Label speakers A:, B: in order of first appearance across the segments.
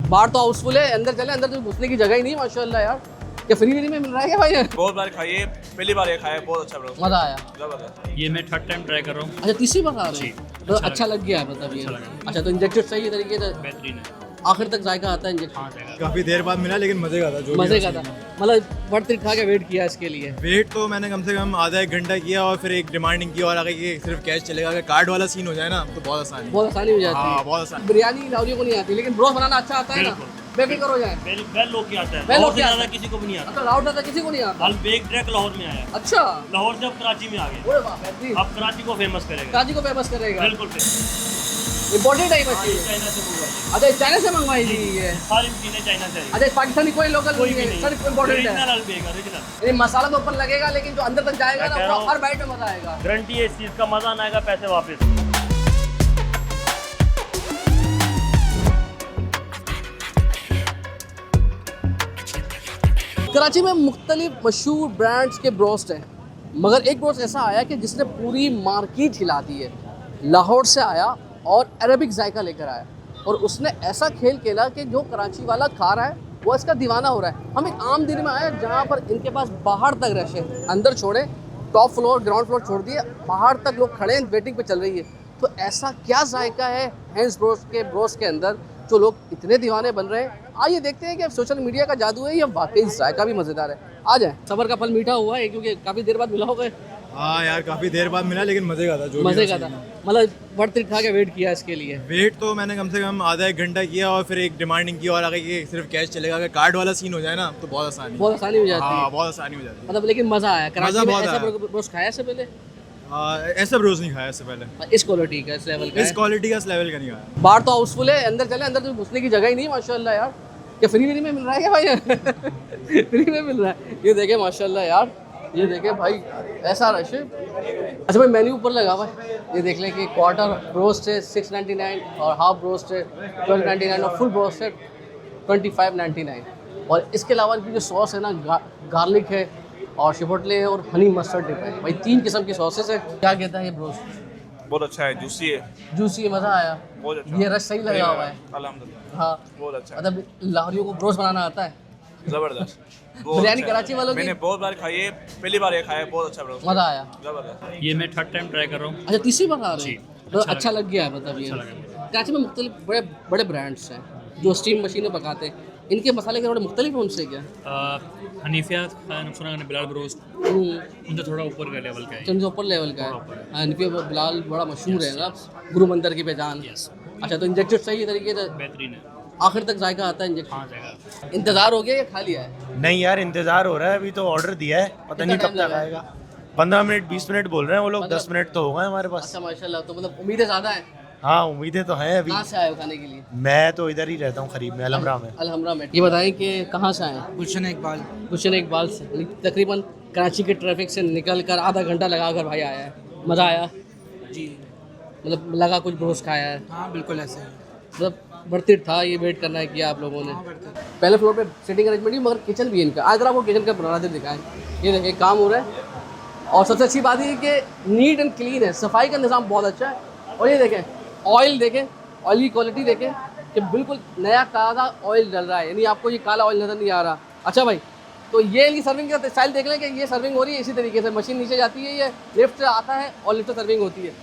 A: बाहर तो हाउसफुल है, अंदर चले, अंदर तो घुसने की जगह ही नहीं है माशाल्लाह यार। क्या फ्री में मिल रहा है क्या भाई?
B: बहुत बार खाइए, पहली बार ये खाया, बहुत अच्छा ब्रो,
A: मजा आया।
B: जबरदस्त।
C: ये मैं थर्ड टाइम ट्राई कर रहा हूँ।
A: अच्छा तीसरी बार आ रहे
C: जी,
A: हैं तो अच्छा लग गया है मतलब ये। अच्छा तो इंजेक्शन सही तरीके से
C: बेहतरीन है।
A: आखिर तक जायका आता है इंजेक्शन?
C: हाँ जाएगा।
D: काफ़ी देर बाद मिला लेकिन मज़े का था। जो
A: मजे का था मतलब बढ़ती खा के वेट किया इसके लिए।
D: वेट तो मैंने कम से कम आधा एक घंटा किया और फिर एक डिमांडिंग की और आगे कि सिर्फ कैश चलेगा। अगर कार्ड वाला सीन हो जाए ना तो बहुत आसान है।
A: बहुत आसानी हो जाती
D: हाँ
A: है।
D: बहुत आसान।
A: बिरयानी लाहौरियों को नहीं आती लेकिन ब्रोस्ट बनाना अच्छा आता है ना, बेफिक्र हो जाए।
C: वेल लोग आता है,
A: वेल
C: लाहौर
A: लोग
C: से
A: आता
C: ज़्यादा
A: है।
C: किसी को भी नहीं आता।
A: अच्छा लाहौर था किसी को नहीं आता।
C: अल्बेक ट्रैक लाहौर में आया,
A: अच्छा
C: लाहौर से अब कराची में आ गया,
A: ओए वाह बेहतरीन।
C: अब कराची को फेमस करेगा।
A: काजी को फेमस करेगा।
C: बिल्कुल
A: इम्पोर्टेड है मछली।
C: चाइना से मंगवाई,
A: अच्छा चाइना से मंगवाई थी ये?
C: सारी मशीनें चाइना से आई।
A: अच्छा पाकिस्तानी कोई लोकल
C: कोई
A: नहीं
C: भी
A: है,
C: नहीं,
A: सर इम्पोर्टेड है।
C: Original Albaik, original.
A: ये मसाला तो ऊपर लगेगा लेकिन जो अंदर तक जाएगा
C: मैं
A: ना
C: कह रहा
A: वो
C: हूँ।
A: हर बाइट में मजा आएगा।
C: गारंटी है इस चीज़ का, मज़ा ना आएगा पैसे वापस।
A: कराची में मुख्तलिफ मशहूर ब्रांड्स के ब्रोस्ट हैं मगर एक ब्रोस्ट ऐसा आया कि जिसने पूरी मार्केट हिला दी है। लाहौर से आया और अरबिक जायका लेकर आया और उसने ऐसा खेल खेला कि जो कराची वाला खा रहा है वो इसका दीवाना हो रहा है। हम एक आम दिन में आए जहाँ पर इनके पास बाहर तक रश है, अंदर छोड़े टॉप फ्लोर ग्राउंड फ्लोर छोड़ दिए, बाहर तक लोग खड़े हैं, वेटिंग पे चल रही है। तो ऐसा क्या जायका है हैंस ब्रोस्ट के अंदर जो लोग इतने दीवाने बन रहे हैं? आइए देखते हैं कि सोशल मीडिया का जादू है या वाकई जायका भी मज़ेदार है। आ जाए। सबर का फल मीठा हुआ है क्योंकि काफ़ी देर बाद मिला होगा।
D: हाँ यार काफ़ी देर बाद मिला लेकिन मज़े का था। जो
A: मज़े का था मतलब बढ़ती खा के वेट किया इसके लिए।
D: वेट तो मैंने कम से कम आधा एक घंटा किया और फिर एक डिमांडिंग की और आगे कि सिर्फ कैश चलेगा। अगर कार्ड वाला सीन हो जाए ना तो बहुत आसान है।
A: बहुत आसानी हो जाती है
D: हाँ बहुत आसानी हो जाती है।
A: मतलब लेकिन मज़ा आया। कराची
D: मज़ा
A: में
D: बहुत
A: ऐसा
D: आया।
A: ब्रोस्ट खाया से पहले?
D: ऐसा ब्रोज नहीं खाया इससे पहले।
A: इस क्वालिटी का, इस लेवल का
D: इस
A: है।
D: क्वालिटी का इस लेवल का नहीं खाया।
A: बाहर तो हाउसफुल है, अंदर चले, अंदर तो घुसने की जगह ही नहीं है माशाल्लाह यार। क्या फ्री में मिल रहा है क्या भाई? फ्री में मिल रहा है। ये देखे माशाल्लाह यार, ये देखे भाई ऐसा रश है। अच्छा भाई मेन्यू ऊपर लगा हुआ है, ये देख लें कि क्वार्टर ब्रोस्ट है 699 और हाफ ब्रोस्ट है 1299 और फुल ब्रोस्ट है 2599। और इसके अलावा इनकी जो सॉस है ना गार्लिक है और शिपोटले है और हनी मस्टर्ड डिप है। भाई 3 किस्म की सॉसेस है। क्या कहता है ये ब्रोस्ट?
B: बहुत अच्छा है, जूसी है,
A: जूसी है, मज़ा आया।
B: बहुत अच्छा।
A: ये रस सही लगा हुआ है।
B: अल्हम्दुलिल्लाह,
A: हाँ
B: बहुत अच्छा है,
A: मतलब लाहौरियों को ब्रोस्ट बनाना आता है।
B: जबरदस्त। बहुत
A: बिरयानी
B: अच्छा है।
A: कराची वालों की
B: मैंने बहुत बार खाई है, पहली बार ये खाया, बहुत अच्छा ब्रो,
A: मज़ा आया।
B: जबरदस्त।
C: ये मैं थर्ड टाइम ट्राई कर रहा हूँ।
A: अच्छा तीसरी बार आ रहे
C: जी,
A: हैं तो अच्छा लग गया है मतलब ये। कराची में मुख्तलिफ बड़े बड़े ब्रांड्स हैं जो स्टीम मशीनें पकाते हैं। इनके मसाले के थोड़े मुख्तलिफ हैं उनसे क्या?
C: हनीफिया खान सुना ने बिलाल ब्रोस्ट, उनसे थोड़ा ऊपर का लेवल का है।
A: उनसे ऊपर लेवल का है। हनीफिया बिलाल बड़ा मशहूर है ना, गुरु मंदिर की पहचान। अच्छा तो इंजेक्शन सही तरीके से
C: बेहतरीन है।
A: आखिर तक जायका आता है इंजेक्शन?
C: हाँ जाएगा।
A: इंतज़ार हो गया या खा लिया है?
E: नहीं यार इंतजार हो रहा है, अभी तो ऑर्डर दिया है, पता
A: कितना
E: नहीं कब
A: टाइम
E: तक
A: लगा है?
E: आएगा। 15 मिनट 20 मिनट बोल रहे हैं वो लोग, 10 मिनट तो हो गए हमारे पास।
A: अच्छा माशाल्लाह, तो मतलब उम्मीदें ज़्यादा हैं।
E: हाँ उम्मीदें तो हैं अभी।
A: कहाँ से आए हो खाने के लिए?
E: मैं तो इधर ही रहता हूँ करीब में, अलमरा में।
A: अलहमरा में। ये बताएं कि कहाँ से आए?
F: गुलशन इकबाल।
A: गुलशन इकबाल से। तकरीबन कराची के ट्रैफिक से निकल कर आधा घंटा लगा कर भाई आया है। मज़ा आया?
F: जी
A: मतलब लगा कुछ ब्रोस्ट खाया है?
F: हाँ बिल्कुल ऐसे ही।
A: मतलब बढ़ती था, ये वेट करना है किया आप लोगों ने? पहले फ्लोर पे सिटिंग अरेंजमेंट भी मगर किचन भी है इनका। आज आपको किचन का बनाते दिखाएं। ये देखिए काम हो रहा है और सबसे अच्छी बात ये है कि नीट एंड क्लीन है, सफाई का निज़ाम बहुत अच्छा है। और ये देखें ऑयल देखें, ऑयल की क्वालिटी देखें कि बिल्कुल नया ताज़ा ऑयल डल रहा है, यानी आपको ये काला ऑयल नज़र नहीं आ रहा। अच्छा भाई तो ये इनकी सर्विंग का स्टाइल देख लें कि ये सर्विंग हो रही है इसी तरीके से, मशीन नीचे जाती है, ये लिफ्ट से आता है और लिफ्ट से सर्विंग होती है।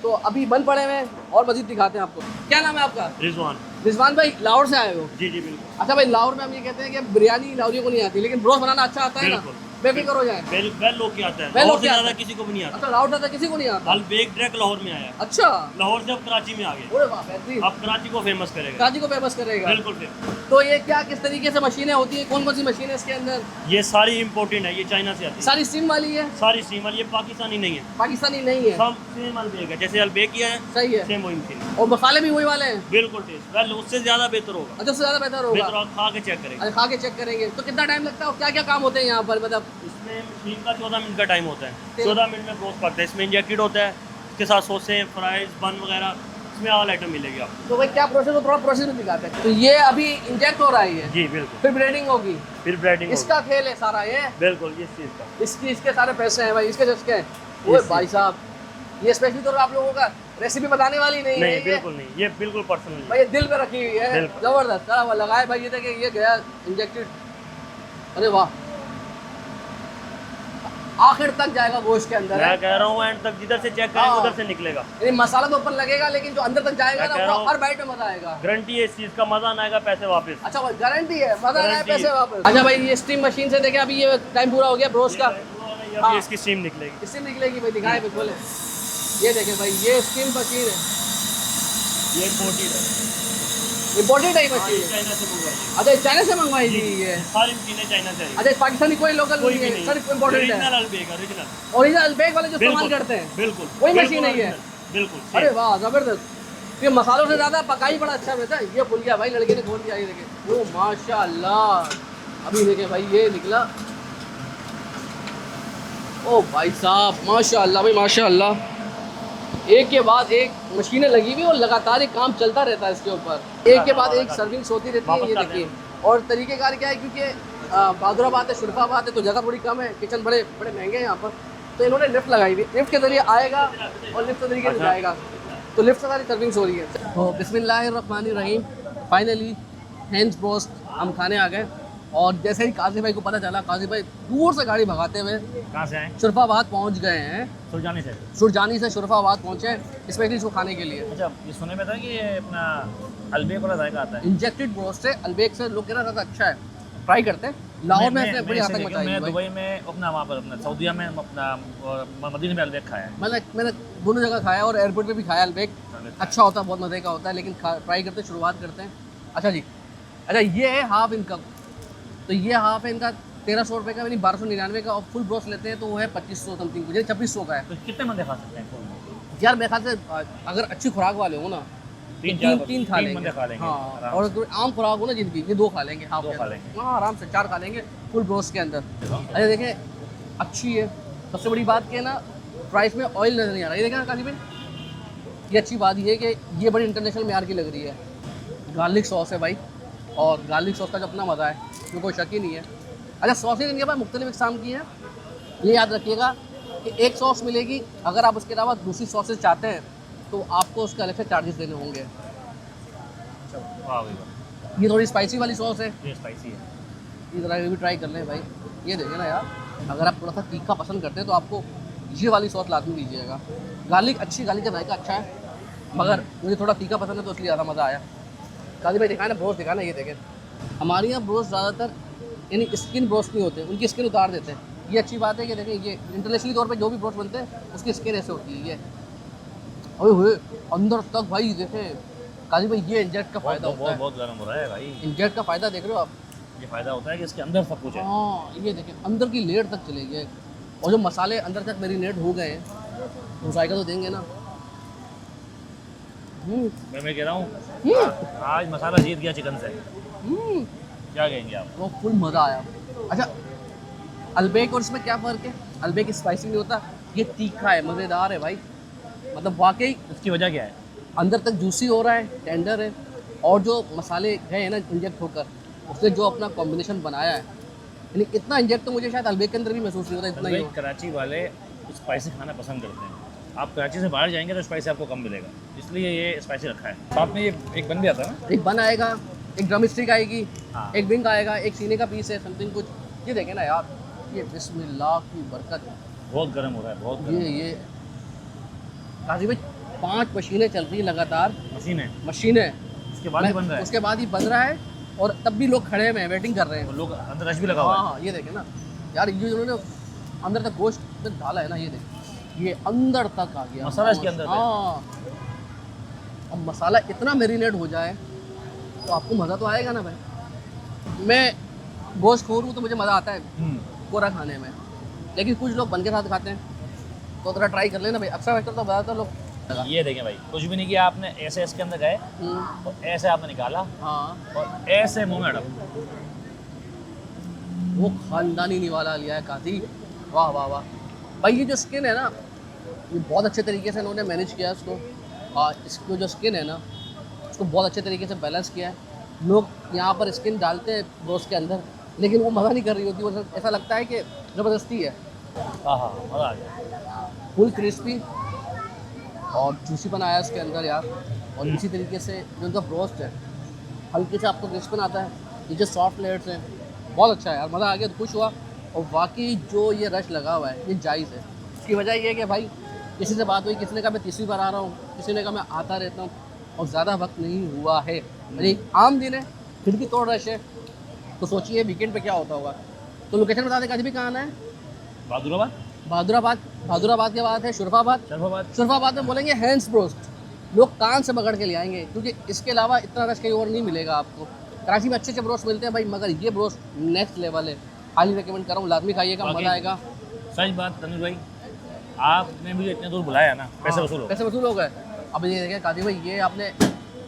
A: तो अभी बंद पड़े हुए हैं और मज़ीद दिखाते हैं आपको। क्या नाम है आपका?
C: रिजवान।
A: रिजवान भाई लाहौर से आए हो?
C: जी जी बिल्कुल।
A: अच्छा भाई लाहौर में हम ये कहते हैं कि बिरयानी लाहौरियों को नहीं आती लेकिन ब्रोस्ट बनाना अच्छा आता है ना,
C: बिल्कुल।
A: बेफिक्र हो जाए।
C: वेल लोग आता है,
A: वेल
C: लाहौर
A: लोग
C: से
A: आता
C: ज़्यादा
A: है।
C: किसी को भी नहीं आता।
A: अच्छा लाहौर से किसी को नहीं आता।
C: अल्बेक ट्रैक लाहौर में आया,
A: अच्छा
C: लाहौर से अब कराची में आ गया,
A: ओरे वाह बेहतरीन।
C: अब कराची को फेमस करेगा।
A: काजी को फेमस करेगा।
C: बिल्कुल फेमस।
A: तो ये क्या किस तरीके से मशीनें होती है, कौन कौन सी मशीन है इसके अंदर?
C: ये सारी इम्पोर्टेंट है, ये चाइना से आती है,
A: सारी स्टीम वाली है?
C: सारी सीमल, ये पाकिस्तानी नहीं है,
A: पाकिस्तानी नहीं है?
C: सब सेम अल्बेक है, जैसे अल्बेक किया है
A: सही है।
C: सेम वही मशीन।
A: और मसाले भी वही वाले हैं?
C: बिल्कुल टेस्ट वेल उससे ज़्यादा बेहतर होगा।
A: अच्छा उससे ज़्यादा बेहतर होगा।
C: बेहतर आप खा के चेक करेंगे।
A: अच्छा खा के चेक करेंगे। तो कितना टाइम लगता है और क्या क्या काम होते हैं यहाँ पर? मतलब
C: इसमें मशीन का 14 मिनट का टाइम होता है, 14 मिनट में ब्रोस्ट पकता है। इसमें इंजेक्टेड होता है, इसके साथ सॉसें फ्राइज बन वगैरह, इसमें ऑल आइटम मिलेगी आपको।
A: तो भाई क्या प्रोसेस हो, थोड़ा प्रोसेस में दिखाते हैं। तो ये अभी इंजेक्ट हो रहा है ये?
C: जी बिल्कुल।
A: फिर ब्रेडिंग होगी?
C: फिर ब्रेडिंग
A: इसका खेल है सारा ये?
C: बिल्कुल इस चीज़ का।
A: इसके सारे पैसे हैं भाई, इसके जस्ट के हैं। ओए भाई साहब ये स्पेशली तौर पर आप लोगों का रेसिपी बताने वाली नहीं है
C: नहीं
A: ये।
C: बिल्कुल नहीं, ये बिल्कुल पर्सनल
A: भाई ये दिल पे रखी हुई है,
C: बिल्कुल।
A: जबरदस्त। चला हुआ लगाए भाई, ये देखिए ये गया इंजेक्टेड। अरे वाह, आखिर तक जाएगा गोश्त के अंदर है।
C: मैं कह रहा हूँ एंड तक जिधर से चेक करेंगे
A: हाँ।
C: उधर से निकलेगा।
A: यानी मसाला तो ऊपर लगेगा, लेकिन जो अंदर तक जाएगा
C: मैं
A: ना
C: कह रहा
A: वो
C: हूँ।
A: हर बाइट में मजा आएगा।
C: गारंटी है इस चीज़ का, मज़ा ना आएगा पैसे वापस।
A: अच्छा, वो गारंटी है, मजा आए
C: गारंटी
A: पैसे
C: है।
A: वापस। अच्छा भाई, ये स्टीम मशीन से देखे अभी ये टाइम पूरा हो गया ब्रोस्ट का।
C: ये
A: हाँ।
C: अभी इसकी स्टीम निकलेगी।
A: स्टीम निकलेगी भाई, दिखाए भाई, खोले। ये देखे भाई, ये स्टीम मशीन है,
C: ये इम्पोर्टेड है,
A: इम्पोर्टेड है मशीन।
C: चाइना से मंगवाई है।
A: अच्छा, चाइना से मंगवाई थी ये।
C: सारी मशीनें चाइना से आई हैं।
A: अच्छा, पाकिस्तानी कोई लोकल
C: कोई
A: नहीं
C: भी
A: है,
C: नहीं,
A: सर इम्पोर्टेड है।
C: Original Albaik, original
A: original Al Baik वाले जो इस्तेमाल
C: बिल्कुल
A: करते हैं।
C: बिल्कुल
A: वही
C: बिल्कुल
A: मशीन है ये?
C: original, बिल्कुल
A: अरे
C: same।
A: वाह, जबरदस्त। ये मसालों से ज्यादा पकाई बड़ा अच्छा रहता है। ये खुल गया भाई, लड़के ने खोल दिया, ये देखे। ओ माशाल्लाह, अभी देखे भाई ये निकला। ओ भाई साहब, माशाल्लाह भाई माशाल्लाह, एक के बाद एक मशीनें लगी हुई और लगातार ये काम चलता रहता है इसके ऊपर। एक के बाद एक सर्विंग्स होती रहती है। ये देखिए, और तरीक़ेकार क्या है, क्योंकि बहादुराबाद है, शुरफाबाद है, तो जगह थोड़ी कम है, किचन बड़े बड़े महंगे हैं यहाँ पर, तो इन्होंने लिफ्ट लगाई हुई। लिफ्ट के जरिए आएगा और लिफ्ट के तरीके से जाएगा, तो लिफ्ट से सारी सर्विंग्स हो रही है। तो बिस्मिल्लाहिर्रहमानिर्रहीम, फाइनली हैंड्स ब्रोस्ट हम खाने आ गए। और जैसे ही काजी भाई को पता चला, काजी भाई दूर से गाड़ी भगाते हुए
C: कहाँ से आए?
A: शुरफाबाद पहुँच गए हैं।
C: सुरजानी से।
A: सुरजानी से शुरफाबाद पहुँचे स्पेशली इसको खाने के लिए।
C: अच्छा, ये सुनने में था कि ये अपना अल्बेक वाला जायका आता है।
A: इंजेक्टेड ब्रोस्ट है, अल्बेक से लोग कह रहा था अच्छा है, ट्राई करते हैं। लाहौर में इसने बड़ी आतंक मचाई
C: मैं
A: है भाई।
C: दुबई में अपना वहाँ पर अपना सऊदीया में अपना मदीने में अल्बेक खाया है।
A: मैंने दोनों जगह खाया और एयरपोर्ट पे भी खाया अल्बेक। अच्छा होता है, बहुत मज़े का होता है, लेकिन ट्राई करते शुरुआत करते हैं। अच्छा जी, अच्छा ये है हाफ इनकम, तो ये हाफ है इनका 1300 रुपये का, यानी 1299 का। और फुल ब्रोस्ट लेते हैं तो वो है 2500 समथिंग, यानी 2600 का है।
C: तो कितने बंदे खा सकते हैं?
A: यार मेरे ख्याल से अगर अच्छी खुराक वाले हो ना,
C: तीन
A: खा लेंगे।
C: बंदे खा लेंगे
A: हाँ,
C: आराम
A: और अगर आम खुराक हो ना जिनकी, ये 2 खा लेंगे, हाफ
C: दो
A: के
C: खा
A: अंदर।
C: लेंगे।
A: हाँ, आराम से 4 खा लेंगे फुल ब्रोस्ट के अंदर। अच्छा देखें, अच्छी है। सबसे बड़ी बात क्या है ना, प्राइस में ऑयल नज़र नहीं आ रहा। ये देखें ना काजी भाई, ये अच्छी बात ये है कि ये बड़ी इंटरनेशनल मेयार की लग रही है। गार्लिक सॉस है भाई, और गार्लिक सॉस का जो अपना मज़ा है उसमें कोई शक ही नहीं है। अच्छा, सॉसेज इनके पास मुख्तलिफ इक़साम की हैं, ये याद रखिएगा कि एक सॉस मिलेगी, अगर आप उसके अलावा दूसरी सॉसेज चाहते हैं तो आपको उसके अलग से चार्जेस देने होंगे।
C: वाह भाई वाह,
A: ये थोड़ी स्पाइसी वाली सॉस है,
C: ये स्पाइसी है।
A: इस तरह की भी ट्राई कर लें भाई। ये देखिए ना यार, अगर आप थोड़ा सा तीखा पसंद करते हैं तो आपको ये वाली सॉस लाजमी दीजिएगा। गार्लिक अच्छी, गार्लिक का जायका अच्छा है, मगर मुझे थोड़ा तीखा पसंद है तो इसलिए ज़्यादा मज़ा आया। काजी भाई दिखाना, ब्रोस्ट दिखाना, ये देखें। हमारे यहाँ ब्रोस्ट ज़्यादातर यानी स्किन ब्रोस्ट नहीं होते, उनकी स्किन उतार देते हैं। ये अच्छी बात है कि देखें, ये इंटरनेशनली तौर पे जो भी ब्रोस्ट बनते हैं उसकी स्किन ऐसे होती है। ये अरे हुए अंदर तक भाई देखें काजी भाई, ये इंजेक्ट का फ़ायदा होता है।
C: बहुत गर्म हो रहा है भाई।
A: इंजेक्ट का फ़ायदा देख रहे हो आप?
C: ये फ़ायदा होता है कि इसके अंदर सब कुछ है।
A: हाँ, ये देखें अंदर की लेयर तक चले गए, और जो मसाले अंदर तक मैरिनेट हो गए हैं तो जायका तो देंगे ना।
C: मैं कह रहा हूँ आज मसाला जीत गया चिकन से। क्या कहेंगे आप?
A: वो फुल मज़ा आया। अच्छा, अल्बेक और इसमें क्या फ़र्क है? अल्बेक स्पाइसी नहीं होता, ये तीखा है, मज़ेदार है भाई। मतलब वाकई
C: इसकी वजह क्या है?
A: अंदर तक जूसी हो रहा है, टेंडर है, और जो मसाले गए हैं ना इंजेक्ट होकर, उसने जो अपना कॉम्बिनेशन बनाया है, यानी इतना इंजेक्ट तो मुझे शायद अल्बेक के अंदर भी महसूस नहीं होता, इतना ही
C: भाई
A: हो।
C: कराची वाले स्पाइसी खाना पसंद करते हैं। आप कराची से बाहर जाएंगे तो स्पाइसी आपको कम मिलेगा, इसलिए ये स्पाइसी रखा है। साथ में ये एक बन भी आता है ना,
A: एक बन आएगा, एक ड्रम स्टिक आएगी,
C: हाँ।
A: एक विंग आएगा, एक सीने का पीस है समथिंग कुछ। ये देखें ना यार, ये बिस्मिल्लाह की बरकत।
C: बहुत गर्म हो रहा है, बहुत गर्म।
A: ये काजी भाई 5 मशीनें चल रही हैं लगातार, मशीनें
C: उसके बाद ही बन रहा है।
A: उसके बाद ही बन रहा है, और तब भी लोग खड़े हुए हैं, वेटिंग कर रहे हैं।
C: और लोग अंदर रश भी लगा हुआ है।
A: हाँ, ये देखें ना यार, ये उन्होंने अंदर तक गोश्त में डाला है ना, ये देखें, ये अंदर तक आ गया
C: मसाला इसके अंदर है।
A: हाँ, अब मसाला इतना मैरिनेट हो जाए तो आपको मज़ा तो आएगा ना भाई। मैं गोश्त खोर हूँ तो मुझे मज़ा आता है कोरा खाने में, लेकिन कुछ लोग बन के साथ खाते हैं, तो थोड़ा ट्राई कर लेना भाई। अक्सर तो ज़्यादातर लोग
C: ये देखें भाई, कुछ भी नहीं किया आपने, ऐसे इसके अंदर गए और ऐसे आपने निकाला
A: हाँ,
C: और ऐसे मुंह में अड़प।
A: वो खानदानी निवाला लिया है काजी, वाह वाह वाह भाई। ये जो स्किन है ना, ये बहुत अच्छे तरीके से इन्होंने मैनेज किया है उसको, और इसको जो स्किन है ना, उसको बहुत अच्छे तरीके से बैलेंस किया है। लोग यहाँ पर स्किन डालते हैं गोश्त के अंदर, लेकिन वो मज़ा नहीं कर रही होती, वो ऐसा लगता है कि ज़बरदस्ती है।
C: हाँ हाँ, मज़ा आ गया।
A: फुल क्रिस्पी, और जूसीपन आया इसके अंदर यार। और इसी तरीके से जो उनका ब्रोस्ट है, हल्के से आपको क्रिस्पन आता है, नीचे सॉफ्ट लेयर्स हैं, बहुत अच्छा है यार, मज़ा आ गया, तो खुश हुआ। और वाकई जो ये रश लगा हुआ है ये जायज़ है। इसकी वजह ये है कि भाई किसी से बात हुई, किसी ने कहा मैं तीसरी बार आ रहा हूँ, किसी ने कहा मैं आता रहता हूँ, और ज़्यादा वक्त नहीं हुआ है, अरे आम दिन है, खिड़की तोड़ रश है, तो सोचिए वीकेंड पे क्या होता होगा। तो लोकेशन बता दें, कभी भी कहाँ आना है?
C: बहादुराबाद।
A: बहादुराबाद के बाद है शुरफाबाद। शुरफाबाद में बोलेंगे हैंड्स ब्रोस्ट, लोग कान से पकड़ के ले आएंगे, क्योंकि इसके अलावा इतना रश कहीं और नहीं मिलेगा आपको। कराची में अच्छे अच्छे ब्रोस्ट मिलते हैं भाई, मगर ये ब्रोस्ट नेक्स्ट लेवल है, हाईली रिकमेंड कर रहा हूँ, लाजमी खाइएगा, मज़ा आएगा।
C: सच बात तनुज भाई, आपने मुझे इतने दूर बुलाया ना, पैसे वसूल हो।
A: पैसे वसूल हो गए। अब ये देखें कादी भाई, ये आपने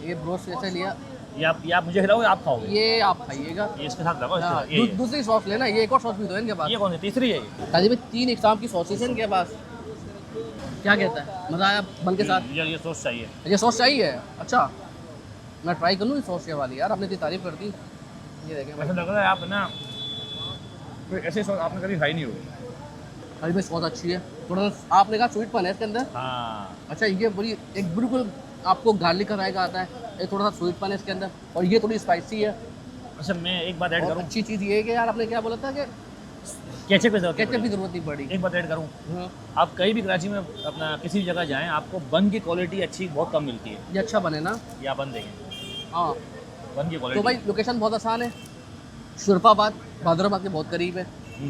A: ये ब्रोस्ट कैसे लिया,
C: ये आप मुझे खिलाओगे, आप खाओगे?
A: ये आप खाइएगा,
C: ये इसके साथ लगाओ,
A: हाँ,
C: ये
A: दूसरी सॉस लेना, ये एक और सॉस भी दो इनके पास।
C: ये कौन सी तीसरी है? ये
A: कादी भाई 3 इकसाम की सॉसेस हैं इनके पास, क्या कहता है, मज़ा आया बन के साथ?
C: ये सॉस चाहिए।
A: ये सॉस चाहिए? अच्छा, मैं ट्राई कर लूँ इस सॉस ये वाली, यार आपने इतनी तारीफ कर दी। ये देखें भाई,
C: ऐसा लग रहा है आप ना कोई ऐसे सॉस आपने कभी खाई नहीं होगी।
A: कादी भाई सॉस अच्छी है, थोड़ा सा आपने कहा स्वीटपन है इसके अंदर।
C: हाँ,
A: अच्छा, ये बड़ी एक बिल्कुल आपको गार्लिक का रायता आता है, एक थोड़ा सा स्वीटपन है इसके अंदर, और ये थोड़ी स्पाइसी है।
C: अच्छा मैं एक बात ऐड
A: और
C: करूँ,
A: अच्छी चीज़ ये है कि यार आपने क्या बोला था कि
C: केचप की जरूरत
A: केचप की ज़रूरत नहीं पड़ी।
C: एक बात ऐड करूँ,
A: हाँ,
C: आप कहीं भी कराची में अपना किसी भी जगह जाएं, आपको बन की क्वालिटी अच्छी बहुत कम मिलती है।
A: ये अच्छा बने ना।
C: ये आप बन देंगे,
A: हाँ,
C: बन की
A: तो
C: क्वालिटी।
A: भाई लोकेशन बहुत आसान है, शुरफाबाद बहादुराबाद के बहुत करीब है,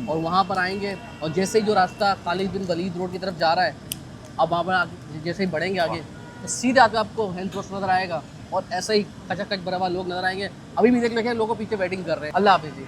A: और वहाँ पर आएंगे, और जैसे ही जो रास्ता खालिद बिन वलीद रोड की तरफ जा रहा है, अब वहाँ पर जैसे ही बढ़ेंगे आगे, तो सीधे आगे आपको हैंड ब्रोस्ट नज़र आएगा, और ऐसे ही खचाखच बराबर लोग नज़र आएंगे। अभी भी देख लेंगे लोगों पीछे वेटिंग कर रहे हैं। अल्लाह हाफिज़ जी।